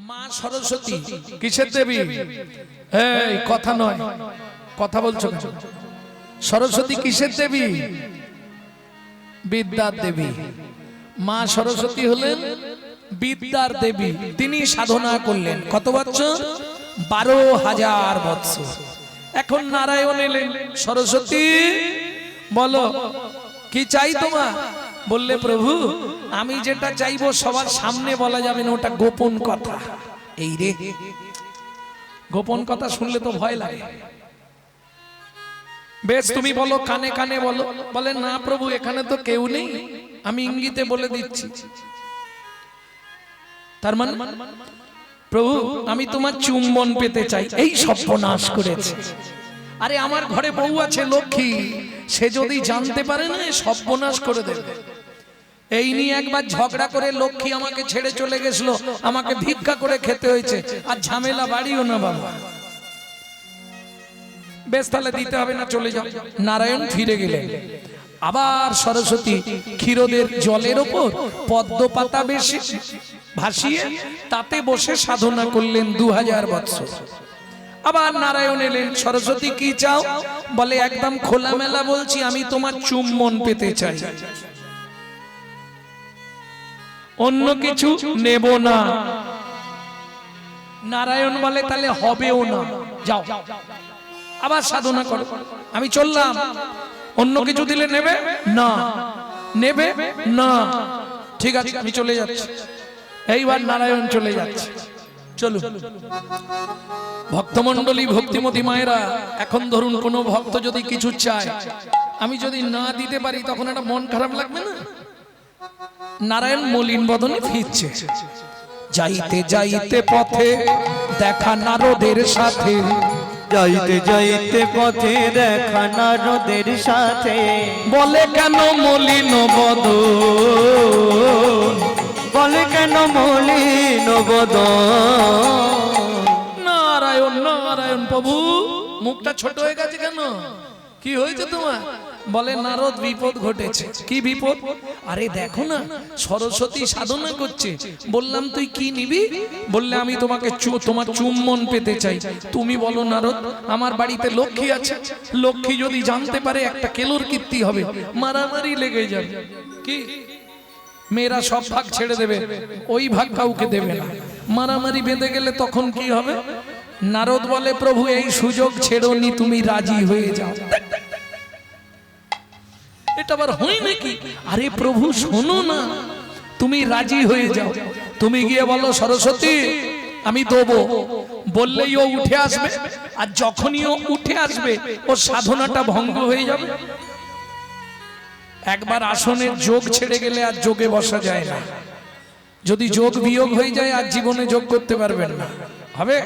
মা সরস্বতী কিসের দেবী? এই কথা নয়, কথা বলছো কেন? সরস্বতী কিসের দেবী? বিদ্যার দেবী। মা সরস্বতী হলেন বিদ্যার দেবী। তিনি সাধনা করলেন কত বছর? 12,000 বছর। এখন নারায়ণ এলেন, সরস্বতী বলো কি চাই তোমার? বললে প্রভু আমি যেটা চাইবো সবার সামনে বলা যাবে না, ওটা গোপন কথা। এই রে, গোপন কথা শুনলে তো ভয় লাগে। বেশ তুমি বলো, কানে কানে বলো। বলে না প্রভু এখানে তো কেউ নেই, আমি ইঙ্গিতে বলে দিচ্ছি। তার মানে প্রভু আমি তোমার চুম্বন পেতে চাই। এই সর্বনাশ করেছে। আরে আমার ঘরে বউ আছে লক্ষ্মী, সে যদি জানতে পারে না সর্বনাশ করে দেবে। এই নিয়ে একবার ঝগড়া করে লক্ষ্মী আমাকে ছেড়ে চলে গেছিল, আমাকে ভিক্ষা করে খেতে হয়েছে। আর ঝামেলা বাড়িও না বাবা। বেশ তাহলে দিতে হবে না, চলে যাও। নারায়ণ ফিরে গেলেন। আবার সরস্বতী ক্ষীরোদের জলের ওপর পদ্ম পাতা বেশি ভাসিয়ে তাতে বসে সাধনা করলেন 2000 বছর। আবার নারায়ণ এলেন, সরস্বতী কি চাও? বলে একদম খোলামেলা বলছি, আমি তোমার চুম্বন পেতে চাই, অন্য কিছু নেব না। নারায়ণ বলে তাহলে হবেও না, যাও আবার সাধনা করো। আমি চললাম, অন্য কিছু দিলে নেবে না, নেবে না, ঠিক আছে আমি চলে যাচ্ছি। এইবার নারায়ণ চলে যাচ্ছে। চলো ভক্তমণ্ডলী, ভক্তিমতী মায়েরা, এখন ধরুন কোনো ভক্ত যদি কিছু চায়, আমি যদি না দিতে পারি তখন একটা মন খারাপ লাগবে না? নারায়ণ মলিন বদনে ফিরছে। যাইতে যাইতে পথে দেখা নারদের সাথে, যাইতে যাইতে পথে দেখা নারদের সাথে। বলে কেন মলিন বদন, বলে কেন মলিন বদন। নারায়ণ নারায়ণ। প্রভু মুখটা ছোট হয়ে গেছে কেন? কি হয়েছে তোমার? বলে নারদ বিপদ ঘটেছে। কি বিপদ? আরে দেখো না সরস্বতী সাধনা করছে। বললাম তুই কি নিবি? বললে আমি তোমাকে তোমার চুম্বন পেতে চাই। তুমি বলো নারদ আমার বাড়িতে লক্ষ্মী আছে, লক্ষ্মী যদি জানতে পারে একটা কেলোর কীর্তি হবে, মারামারি লেগে যাবে। কি মেয়েরা সব ভাগ ছেড়ে দেবে, ওই ভাগ কাউকে দেবে না। মারামারি বেঁধে গেলে তখন কি হবে? নারদ বলে প্রভু এই সুযোগ ছেড়োনি, তুমি রাজি হয়ে যাও। এটা আবার হয় নাকি? আরে প্রভু শোনো না, তুমি রাজি হয়ে যাও। তুমি গিয়ে বলো সরস্বতী আমি দেবো, বললেই ও উঠে আসবে। আর যখনই ও উঠে আসবে ও সাধনাটা ভঙ্গ হয়ে যাবে। একবার আসনের যোগ ছেড়ে গেলে আর যোগে বসা যায় না। যদি যোগ বিয়োগ হয়ে যায় আর জীবনে যোগ করতে পারবেন না। হবে?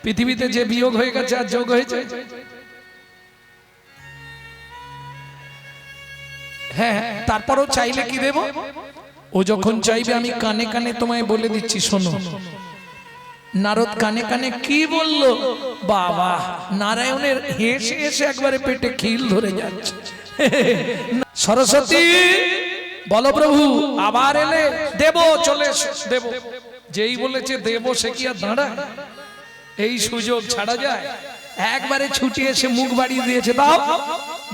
পৃথিবীতে যে বিয়োগ হয়ে গেছে আর যোগ হয়েছে? হ্যাঁ, তারপরও চাইলে কি দেব? ও যখন চাইবে আমি কানে কানে তোমায় বলে দিচ্ছি শোনো। নারদ কানে কানে কি বলল? বাবা নারায়ণের হেসে হেসে একবারে পেটে খিল ধরে যাচ্ছে। সরস্বতী বলো প্রভু আবার এলে দেব, চলে দেব। যেই বলেছে দেব সে কি আর দাঁড়ায়? এই সুযোগ ছাড়া যায়? একবারে ছুটি এসে মুখ বাড়িয়ে দিয়েছে, দাও।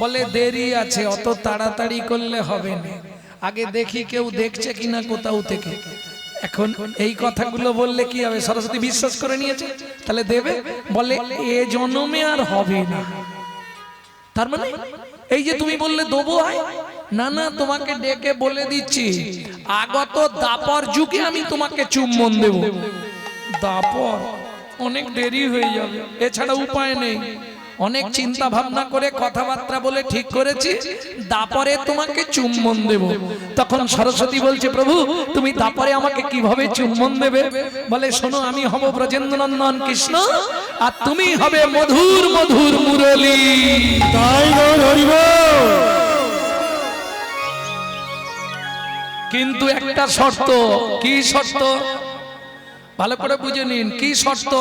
বলে দেরি আছে, অত তাড়াতাড়ি করলে হবে না, আগে দেখি কেউ দেখছে কিনা কোথাও থেকে। এখন এই কথাগুলো বললে কি হবে? সরস্বতী বিশ্বাস করে নিয়েছে, তাহলে দেবে। বলে এ জন্মে আর হবে না। তার মানে এই যে তুমি বললে দেবো, না না তোমাকে ডেকে বলে দিচ্ছি আগত দাপর যুগে আমি তোমাকে চুম্বন দেব। দাপর অনেক দেরি হয়ে যাবে, এছাড়া উপায় নেই। অনেক চিন্তা ভাবনা করে কথাবার্তা বলে ঠিক করেছি দাপরে তোমাকে চুম্বন দেব। তখন সরস্বতী বলছে প্রভু তুমি দাপরে আমাকে কিভাবে চুম্বন দেবে? বলে শোনো আমি হব ব্রজেন্দ্রনন্দন কৃষ্ণ আর তুমি হবে মধুর মধুর মুরলী। তাই হইব। কিন্তু একটা শর্ত। কি শর্ত? ভালো করে বুঝে নিন। কি শর্ত?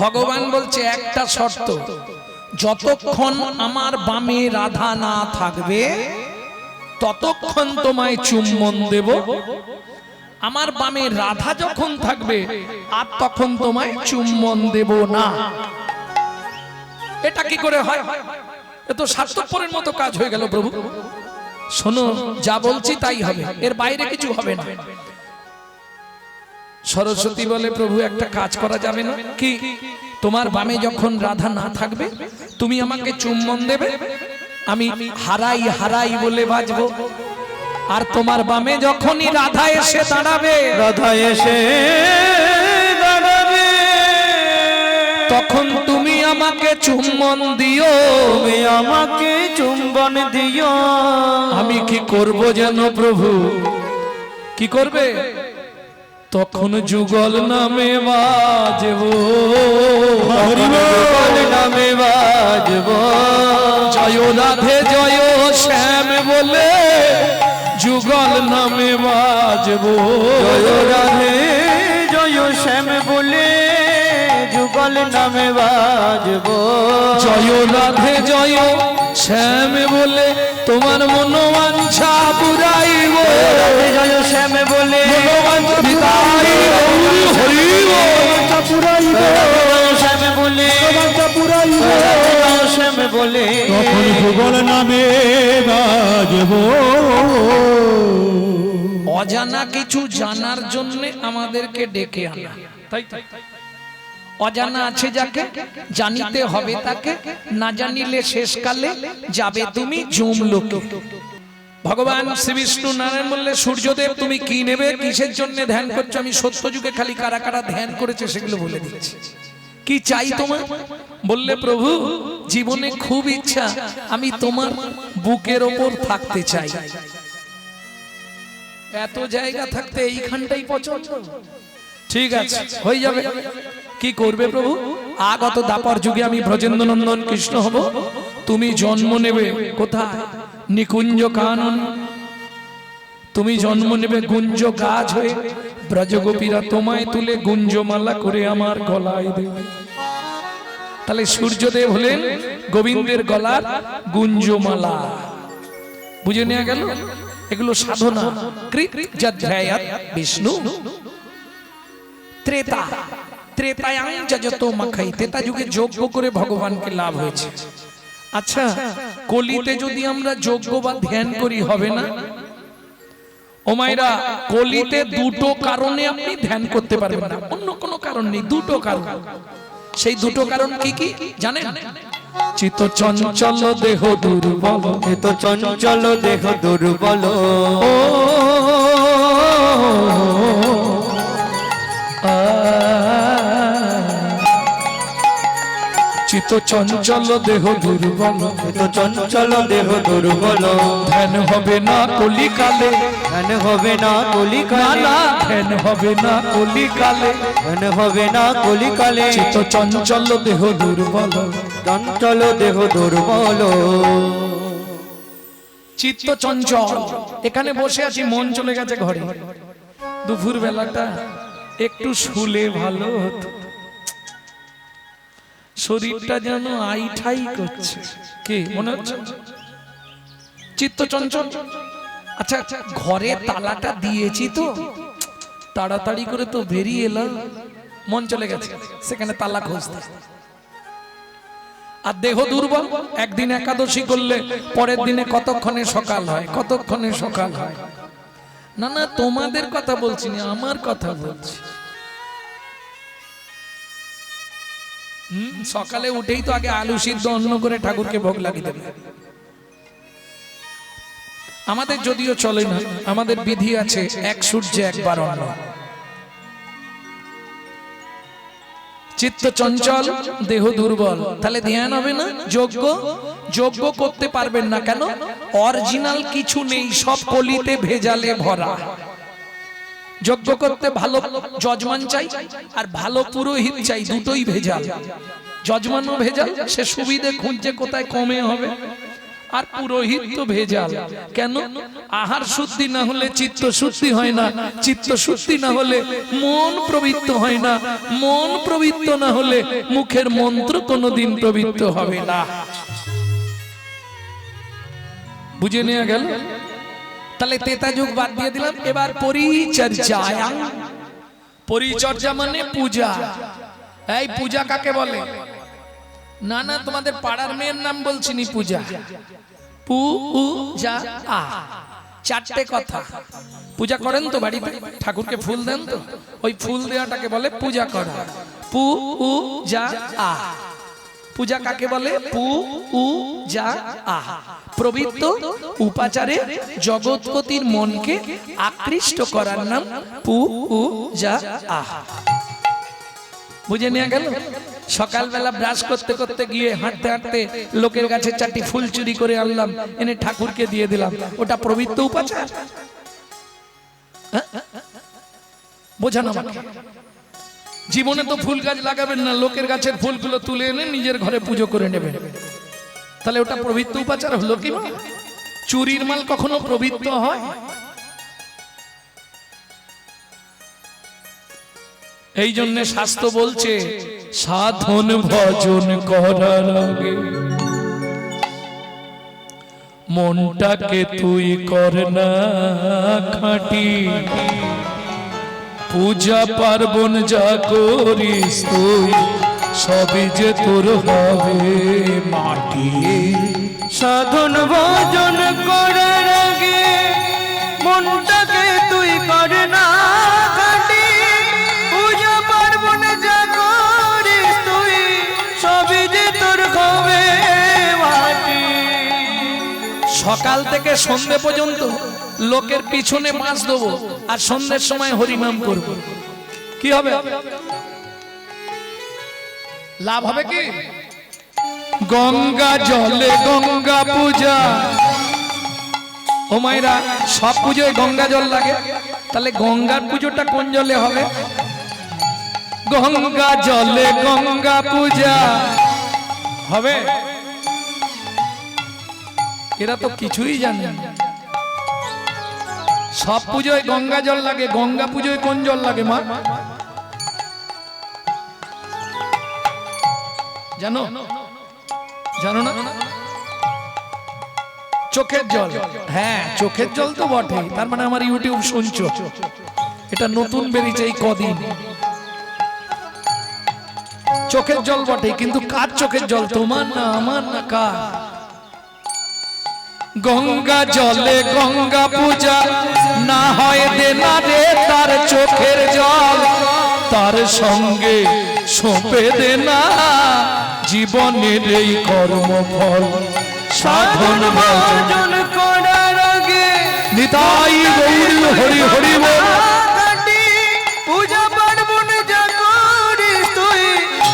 ভগবান বলছে একটা শর্ত, যতক্ষণ আমার বামে রাধা না থাকবে ততক্ষণ তোমায় চুম্বন দেব, আমার বামে রাধা যখন থাকবে আর তখন তোমায় চুম্বন দেব না। এটা কি করে হয়? এ তো স্বার্থপরের মতো কাজ হয়ে গেল প্রভু। শোনো, যা বলছি তাই হবে, এর বাইরে কিছু হবে না। সরস্বতী বলে, প্রভু একটা কাজ করা যাবে না কি? তোমার বামে যখন রাধা না থাকবে তুমি আমাকে চুম্বন দেবে, আমি হারাই হারাই বলে বাজবো। আর তোমার বামে যখনই রাধা এসে দাঁড়াবে, রাধা এসে দাঁড়াবে, তখন তুমি আমাকে চুম্বন দিও, তুমি আমাকে চুম্বন দিও। আমি কি করব যেন প্রভু? কি করবে? তখন যুগল নামে বাজবো, যুগল নামে বাজবো, জয় রাধে জয় শ্যাম বলে যুগল নামে বাজবো, জয় রাধে জয় শ্যাম বলে যুগল নামে বাজবো, জয় রাধে জয় শ্যাম বলে তোমার মনোবাঞ্ছা পুরাইব, রাধে জয় শ্যাম বলে মনোবাঞ্ছা বিতাইব, হরি পুরাইব, শ্যাম বলে পুরাইব, শ্যাম বলে তখন যুগল নামে বাজবো। অজানা কিছু জানার জন্য আমাদেরকে ডেকে আনা, তাই তাই। অজানা আছে যাকে, জানিতে হবে তাকে, না জানিলে শেষকালে যাবে তুমি যমলোকে। ভগবান শ্রী বিষ্ণু নারায়ণ বললে, সূর্যদেব তুমি কি নেবে, কিসের জন্য ধ্যান করছো? আমি সত্য যুগে খালি কারা কারা ধ্যান করেছে সেগুলো বলে দিচ্ছি। কি চাই তোমার? বললে, প্রভু জীবনে খুব ইচ্ছা আমি তোমার বুকের ওপর থাকতে চাই। এত জায়গা থাকতে এইখানটাই পছন্দ? ঠিক আছে, হয়ে যাবে। কি করবে প্রভু? আগত দাপর যুগে আমি ব্রজেন্দ্র নন্দন কৃষ্ণ হব, তুমি জন্ম নেবে কোথায়? নিকুঞ্জ কানন। তুমি জন্ম নেবে গুঞ্জ গাছ হয়ে, ব্রজগোপীরা তোমায় তুলে গুঞ্জমালা করে আমার গলায় দেবে। তাহলে সূর্যদেব হলেন গোবিন্দের গলার গুঞ্জমালা। বুঝে নেওয়া গেল? এগুলো সাধনা। কৃত যধ্যায়াৎ বিষ্ণু ত্রেতা, ত্রেতায়াং যজত মাখাই। ত্রেতা যুগে যজ্ঞ করে ভগবানকে লাভ হয়েছে। আচ্ছা, কলিতে যদি আমরা যজ্ঞ বা ধ্যান করি হবে না? ও মায়েরা, কলিতে দুটো কারণে আপনি ধ্যান করতে পারবেন না, অন্য কোনো কারণ নেই, দুটো কারণ। সেই দুটো কারণ কি কি জানেন? চিত্ত চঞ্চল দেহ দুর্বল, তো চঞ্চল দেহ দুর্বল, ও চিত্ত চঞ্চল দেহ দুর্বল, তো চঞ্চল দেহ দুর্বল, ধ্যান হবে না কলিকালে, ধ্যান হবে না কলিকালে, না ধ্যান হবে না কলিকালে, ধ্যান হবে না কলিকালে, চিত্ত চঞ্চল দেহ দুর্বল, চঞ্চল দেহ দুর্বল। চিত্ত চঞ্চল। এখানে বসে আছি, মন চলে গেছে ঘরে। দুপুর বেলাটা একটু শুলে ভালো হতো, শরীরটা যেন আইঠাই করছে। কি মনে হচ্ছে? চিত্ত চঞ্চল। আচ্ছা, ঘরে তালাটা দিয়েছি তো, তাড়াতাড়ি করে তো বেরিয়ে এলাম, মন চলে গেছে সেখানে তালা খুঁজতে। আর দেহ দুর্বল, একদিন একাদশী করলে পরের দিনে কতক্ষণে সকাল হয়, কতক্ষণে সকাল হয়। না না, তোমাদের কথা বলছি না, আমার কথা বলছি। সকালে উঠেই তো আগে আলু সিদ্ধ অন্ন করে ঠাকুরকে ভোগ লাগিয়ে দেবে। আমাদের যদিও চলে না, আমাদের বিধি আছে এক সূর্যে একবার অন্ন। চিত্ত চঞ্চল দেহ দুর্বল, তাহলে ধ্যান হবে না। যজ্ঞ যজ্ঞ করতে পারবেন না কেন? অরিজিনাল কিছু নেই, সব কলিতে ভেজালে ভরা। যজ্ঞ করতে ভালো যজমান চাই আর ভালো পুরোহিত চাই, দুটোই ভেজাল। যজমানও ভেজাল, সে সুবিধে খুঁজছে কোথায় কমে হবে, আর পুরোহিত তো ভেজাল। কেন? আহার শুদ্ধি না হলে চিত্ত শুদ্ধি হয় না, চিত্ত শুদ্ধি না হলে মন প্রবৃত্ত হয় না, মন প্রবৃত্ত না হলে মুখের মন্ত্র কোনোদিন প্রবৃত্ত হবে না। বুঝে নেওয়া গেল? তাহলে তেতা যুগ বাদ দিয়ে দিলাম। এবার পরিচর্যায়াং, পরিচর্যা মানে পূজা। এই পূজা কাকে বলে? না না, তোমাদের পাড়ার মেয়ের নাম বলছি নি, পূজা। পূজা আ, চারটে কথা। পূজা করেন তো বাড়িতে, ঠাকুরকে ফুল দেন তো, ওই ফুল দেওয়াটাকে বলে পূজা করা। পূজা আ, পূজা কাকে বলে? পূজা আ, পবিত্র উপাচারে জগৎপতির মনকে আকৃষ্ট করার নাম পূজা আ। বুঝে নিয়ে গেল? সকালবেলা ব্রাশ করতে করতে গিয়ে হাঁটতে হাঁটতে লোকের কাছে চারটি ফুল চুরি করে আনলাম, এনে ঠাকুরকে দিয়ে দিলাম, ওটা পবিত্র উপাচার? বোঝানো আমাকে। জীবনে তো ফুল গাছ লাগাবেন না, লোকের গাছের ফুলগুলো তুলে এনে নিজের ঘরে পুজো করে নেবেন, তাহলে ওটা পবিত্র উপাচার হলো কি? চুরির মাল কখনো পবিত্র হয়? এই জন্য শাস্ত্র বলছে সাধন ভজন করার আগে মনটাকে তুই কর না খাঁটি, পূজা পার্বণ যা করিস তুই সবই যে তোর হবে মাটি। সাধন ভজন করার আগে মনটাকে তুই কর না খাঁটি, পূজা পার্বণ যা করিস তুই সবই যে তোর হবে মাটি। সকাল থেকে সন্ধে পর্যন্ত লোকের পিছনে মাছ দেবো আর সন্ধ্যের সময় হরিনাম করব, কি হবে? লাভ হবে কি? গঙ্গা জলে গঙ্গা পূজা। ও মায়েরা, সব পুজোয় গঙ্গা জল লাগে, তাহলে গঙ্গার পুজোটা কোন জলে হবে? গঙ্গা জলে গঙ্গা পূজা হবে? এরা তো কিছুই জানে না। সব পুজোয় গঙ্গা জল লাগে, গঙ্গা পুজোয় কোন জল লাগে মা জানো? জানো না? চোখের জল। হ্যাঁ, চোখের জল তো বটে, তার মানে আমার ইউটিউব শুনছো, এটা নতুন বেরিয়েছে এই কদিন। চোখের জল বটে, কিন্তু কার চোখের জল? তোমার না, আমার না, কার? গঙ্গা জলে গঙ্গা পূজা না হয় দেনা রে তার চোখের জল, তার সঙ্গে সঁপে দেনা জীবনের এই কর্মফল। সাধন ভজন করার আগে নিতাই গৌর হরি হরি বল, পূজা পার্বণ যা করিস তুই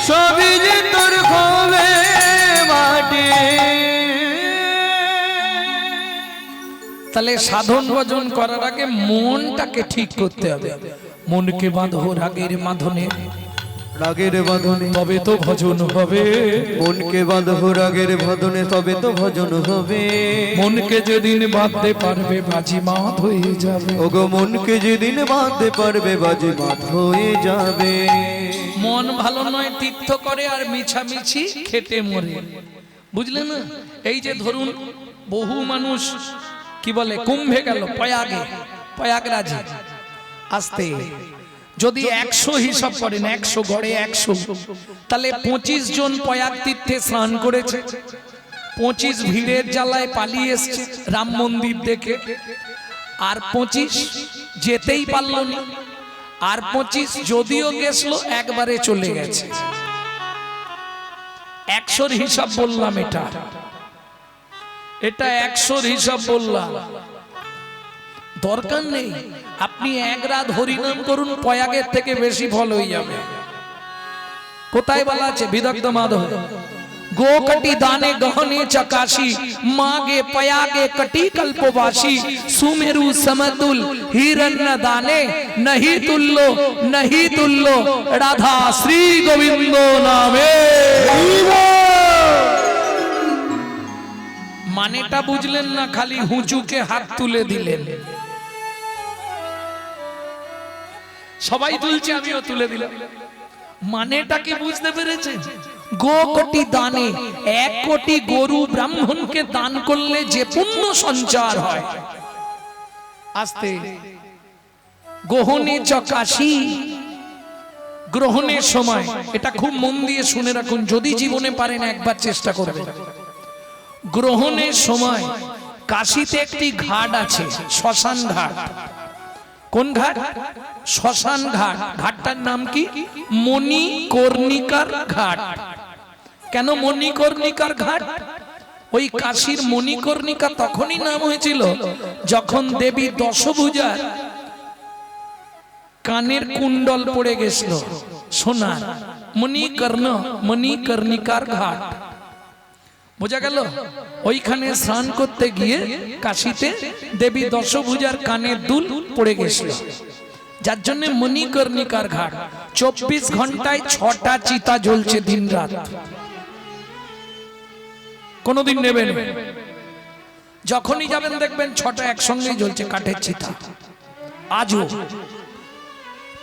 সবই যে তোর হবে মাটি। তাহলে সাধন ভজন করার আগে মনটাকে ঠিক করতে হবে। মনকে বাঁধো রাগের মাধনে, রাগের বাঁধনে তবে তো ভজন হবে। মনকে বাঁধো রাগের বাঁধনে, তবে তো ভজন হবে। মনকে যেদিন বাঁধতে পারবে বাজি মাত হয়ে যাবে। ওগো মনকে যেদিন বাঁধতে পারবে বাজি মাত হয়ে যাবে। মন ভালো নয় তীর্থ করে আর মিছামিছি খেটে মরে, বুঝলে না? এই যে ধরুন বহু মানুষ কি বলে কুম্ভে গেল, প্রয়াগরাজে আসতে, যদি 100 হিসাব করেন, 100 গড়ে 100, তাহলে 25 জন প্রয়াগ তীর্থে স্নান করেছে, 25 ভিড়ের জ্বালায় পালিয়ে এসছে রাম মন্দির দেখে, আর 25 যেতেই পারল না, আর 25 যদিও গেছিল একবারে চলে গেছে। 100 হিসাব বললাম, এটা 100 হিসাব বললাম। দরকার নেই, আপনি এক রাত হরিনাম করুন, প্রয়াগের থেকে বেশি ফল হয়ে যাবে। কোথায় বলা আছে? বিদগ্ধ মাধব गोकटी दाने गहने चकाशी मागे पयागे कटी कल्पवासी सुमेरु समतुल हिरण्य दाने नहीं तुल्लो राधा श्री गोविंदो नामे। मानेटा बुझलेन ना, खाली हुचू के हाथ तुले दिलेन। সবাই তুলছে, আমিও তুলে দিলাম। মানেটা কি বুঝতে পেরেছেন? গো কোটি দানে, 1 কোটি গরু ব্রাহ্মণকে দান করলে যে পুণ্য সঞ্চার হয়, আস্তে গহনে চ কাশী, গ্রহণের সময়, এটা খুব মন দিয়ে শুনে রাখুন, যদি জীবনে পারেন একবার চেষ্টা করবেন। গ্রহণের সময় কাশীতে একটি ঘাট আছে, শ্মশান ঘাট। কোন ঘাট? শ্মশান ঘাট। ঘাটটার নাম কি? মণিকর্ণিকার ঘাট। কেন মণিকর্ণিকার ঘাট? ওই কাশীর মণিকর্ণিকা তখনই নাম হয়েছিল যখন দেবী দশভুজার কানের কুণ্ডল পড়ে গেছিল সোনার। মণিকর্ণিকার ঘাট, বোঝা গেল? ওইখানে স্নান করতে গিয়ে কাশীতে দেবী দশভুজার কানের দুল পড়ে গেছিল, যার জন্য মণিকর্ণিকার ঘাট। 24 ঘন্টায় 6টা চিতা জ্বলছে দিন রাত, কোনদিন নেবেন, যখনই যাবেন দেখবেন 6টা একসঙ্গেই জ্বলছে কাঠের চিতা। আজও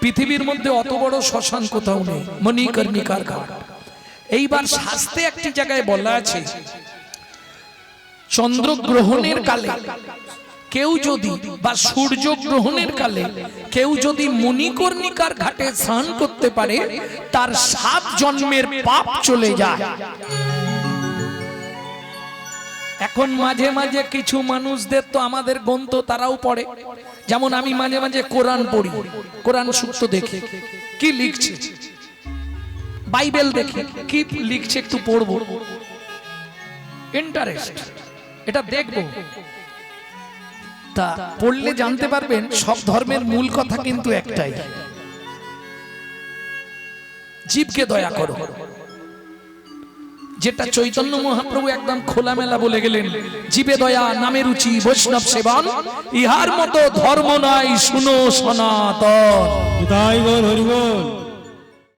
পৃথিবীর মধ্যে অত বড় শ্মশান কোথাও নেই, মণিকর্ণিকার ঘাট। এইবার শাস্ত্রে একটি জায়গায় বলা আছে, চন্দ্রগ্রহণের কালে কেউ যদি, বা সূর্য গ্রহণের কালে কেউ যদি মণিকর্ণিকার ঘাটে স্নান করতে পারে, তার 7 জন্মের পাপ চলে যায়। এখন মাঝে মাঝে কিছু মানুষদের তো আমাদের গ্রন্থ তারাও পড়ে, যেমন আমি মাঝে মাঝে কোরআন পড়ি, কোরআন সূক্ত দেখি কি লিখছে, বাইবেল দেখি কি লিখছে, একটু পড়বো, ইন্টারেস্ট, এটা দেখবো। তা পড়লে জানতে পারবেন সব ধর্মের মূল কথা কিন্তু একটাই, জীবকে দয়া করো। যেটা চৈতন্য মহাপ্রভু একদম খোলামেলা বলে গেলেন, জীবে দয়া নামে রুচি বৈষ্ণব সেবন, ইহার মতো ধর্ম নাই শুনো সনাতন। তাই বল হরি বল।